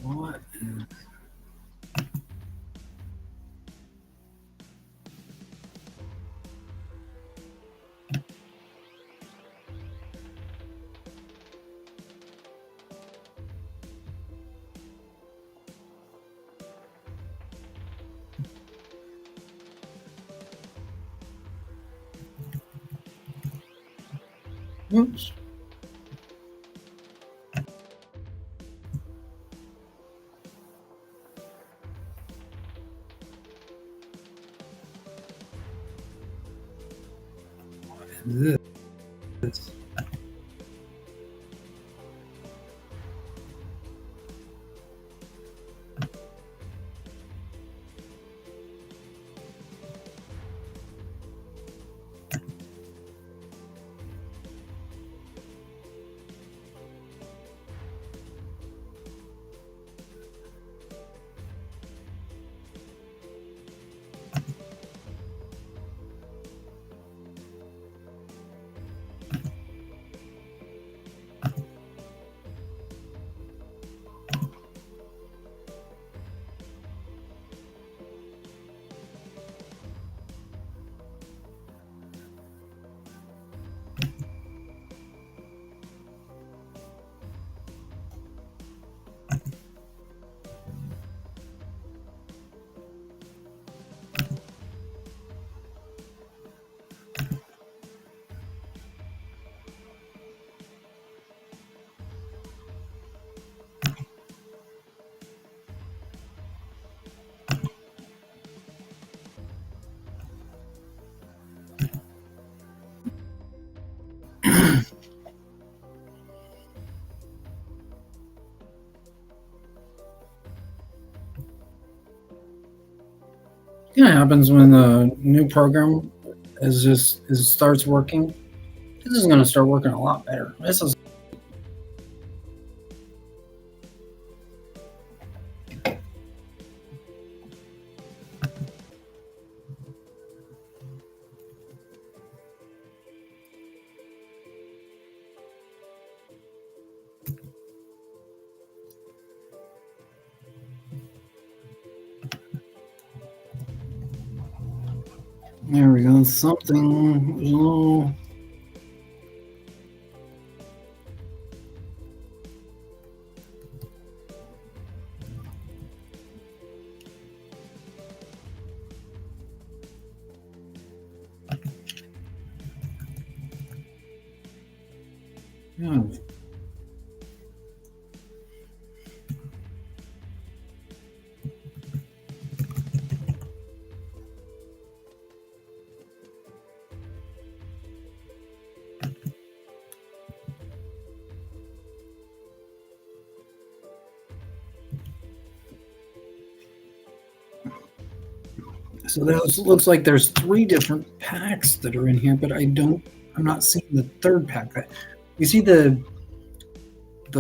What is oops. What is this? It happens when the new program starts working. This is going to start working a lot better. This is there we go. Something little. Yeah. So that looks like there's 3 different packs that are in here, but I'm not seeing the third pack. You see the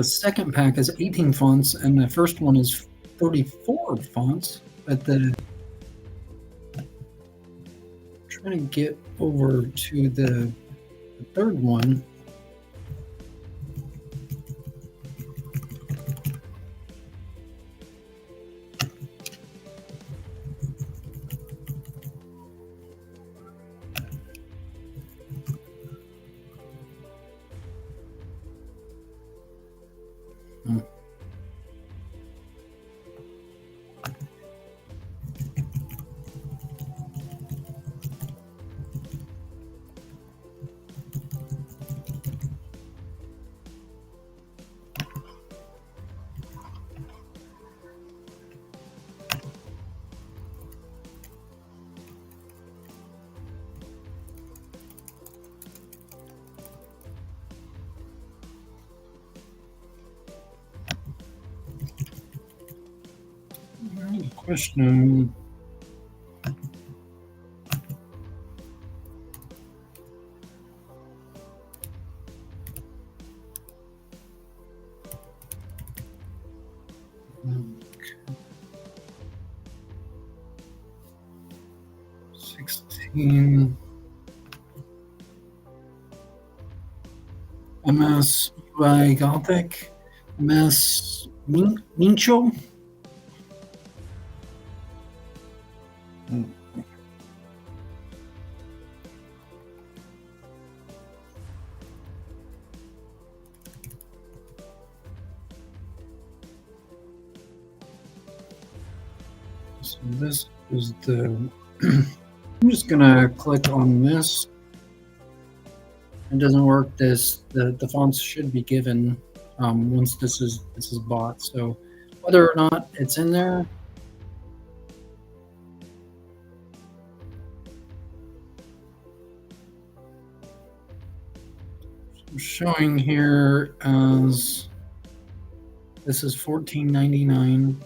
second pack is 18 fonts, and the first one is 34 fonts. But trying to get over to the third one. Question. Okay. 16. MS by Gothic. MS Mincho. So this is the. I'm just gonna click on this. It doesn't work. The fonts should be given once this is bought. So whether or not it's in there, I'm showing here as this is $14.99.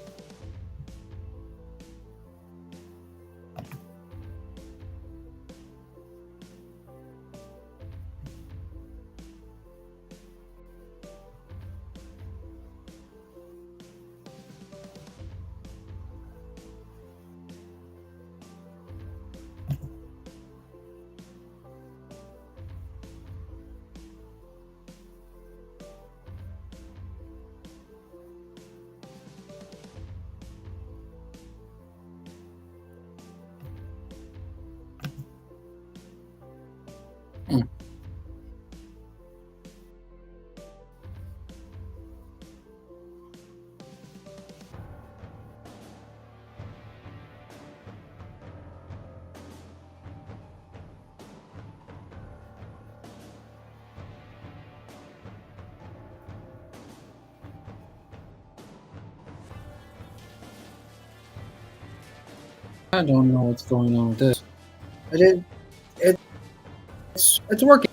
I don't know what's going on with this. I did. It's working.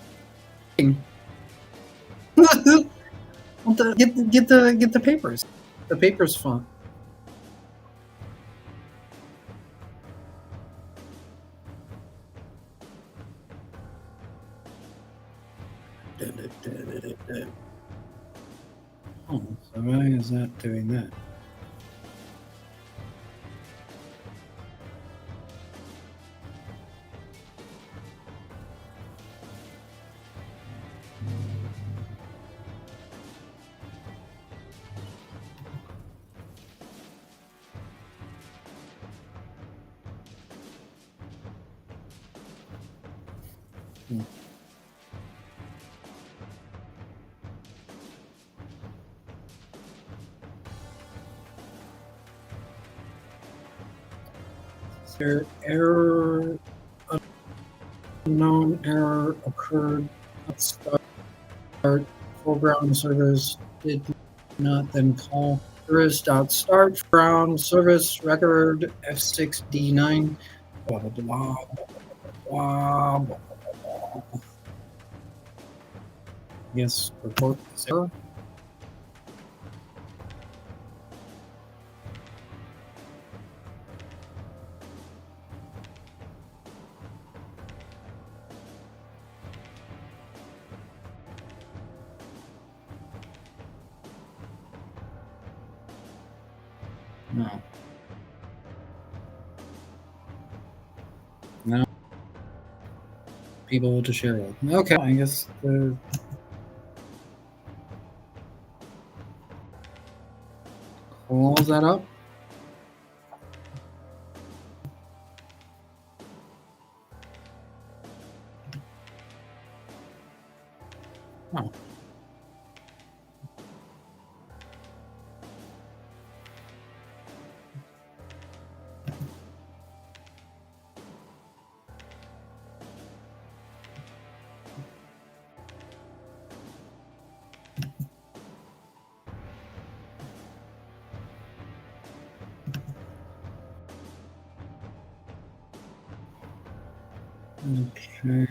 Get the papers. The papers font. Oh, so why is that doing that? There error, unknown error occurred. Let's start foreground service did not then call service dot start foreground service record F6D9 blah blah blah blah blah. Yes, report this error. No. No. People to share it. Okay, I guess the. Close that up. Oh. Okay.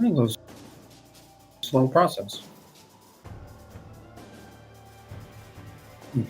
It was a slow process. Hmm.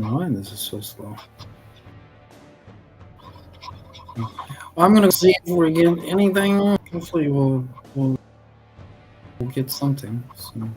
Why this is so slow? I'm gonna see if we get anything. Hopefully, we'll get something. So.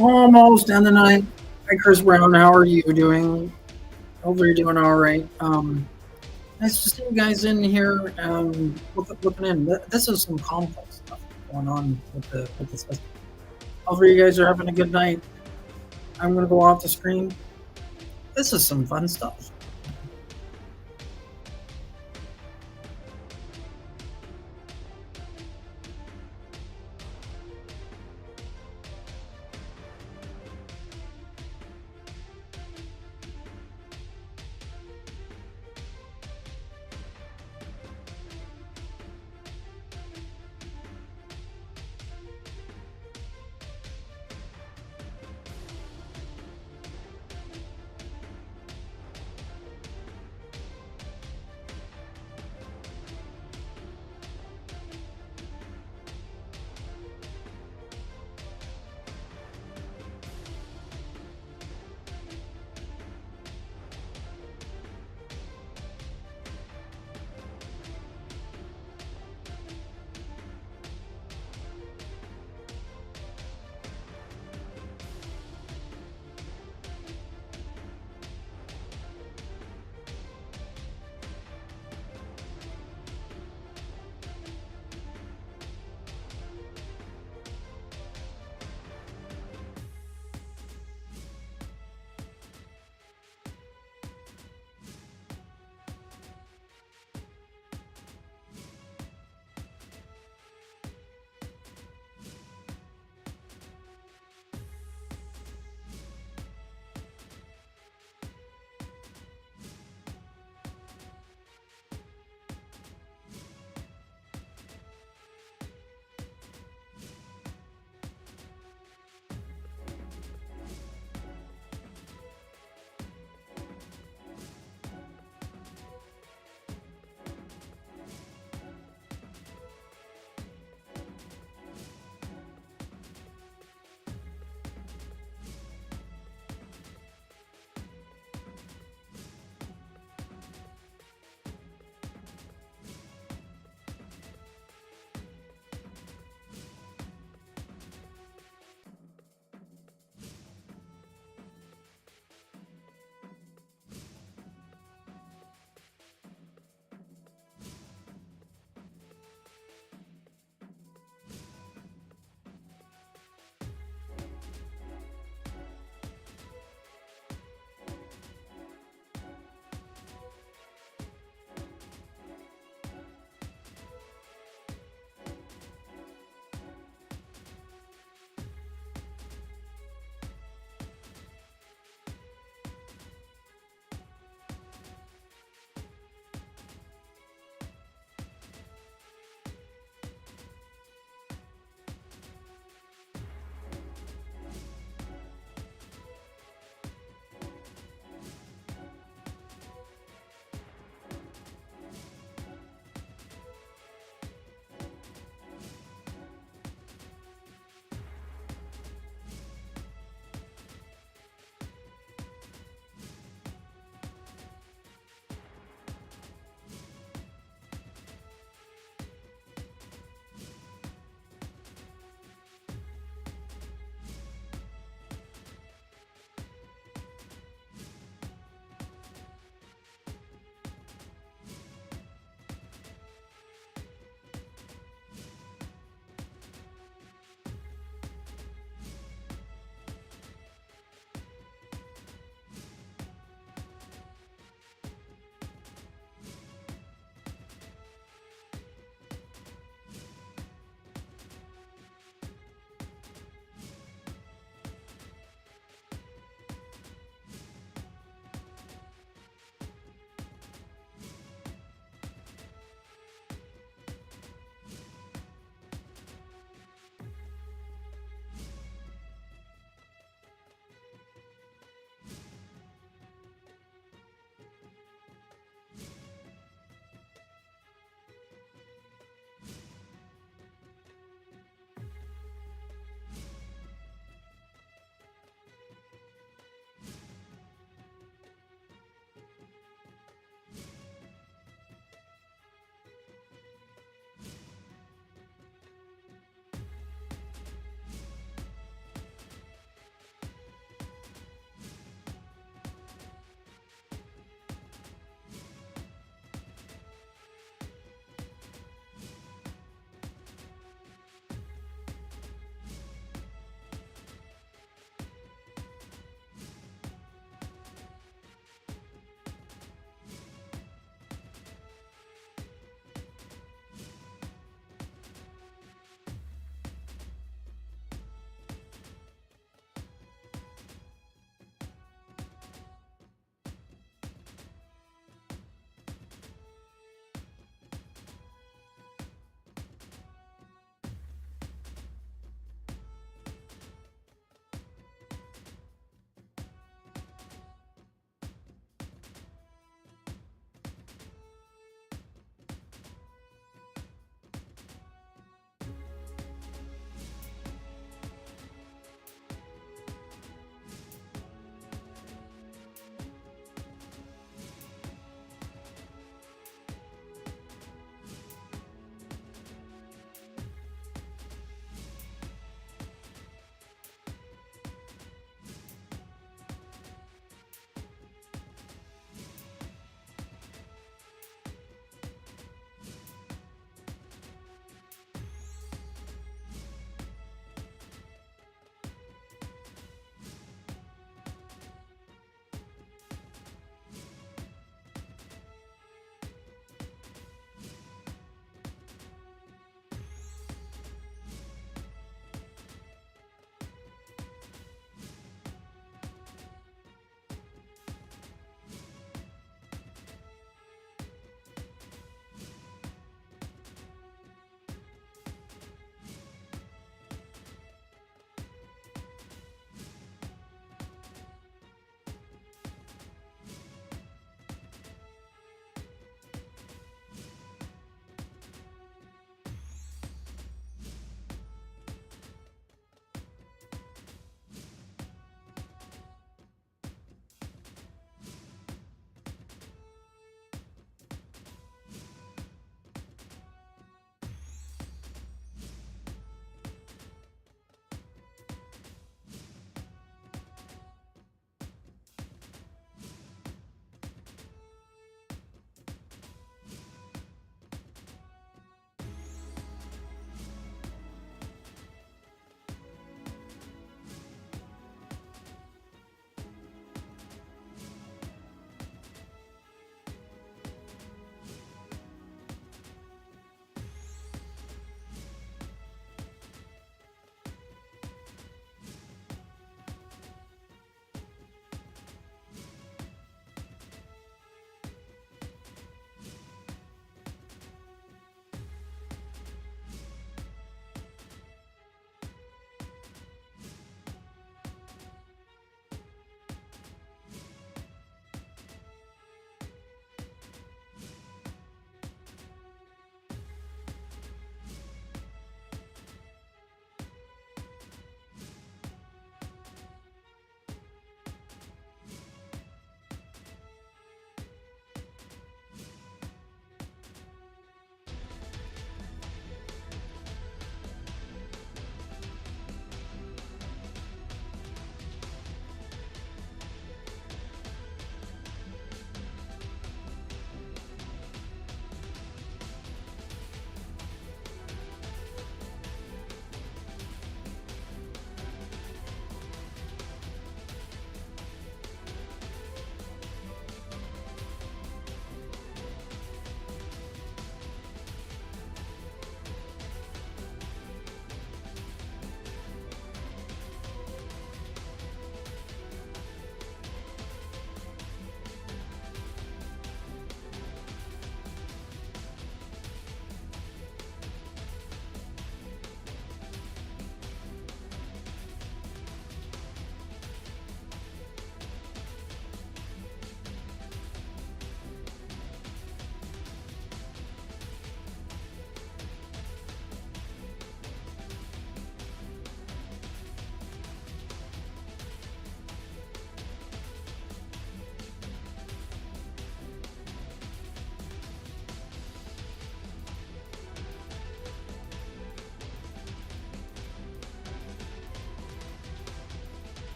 Almost end the night. Hi, Chris Brown. How are you doing? Hopefully you're doing all right. Nice to see you guys in here. Looking in. This is some complex stuff going on with the system. Hopefully you guys are having a good night. I'm gonna go off the screen. This is some fun stuff.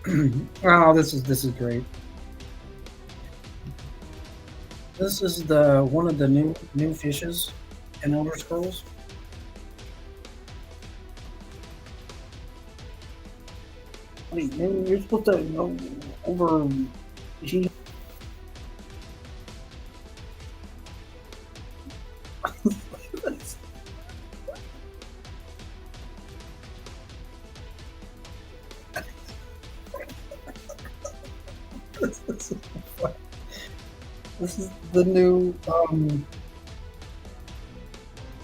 Oh, this is great. This is the one of the new fishes in Elder Scrolls. Wait, man, you're supposed to go over. He, this is the new.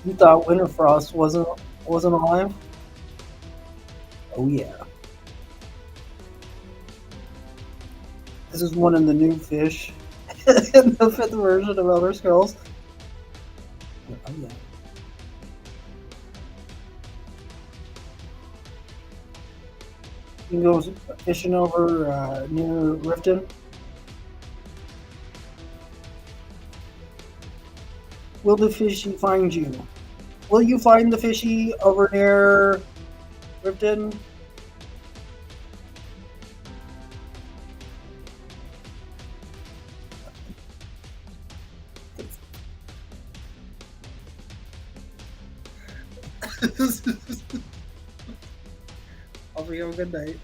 You thought Winterfrost wasn't alive? Oh yeah. This is one of the new fish in the fifth version of Elder Scrolls. Oh yeah. You can go fishing over near Riften. Will the fishy find you? Will you find the fishy over near Riften? Hope you have a good night.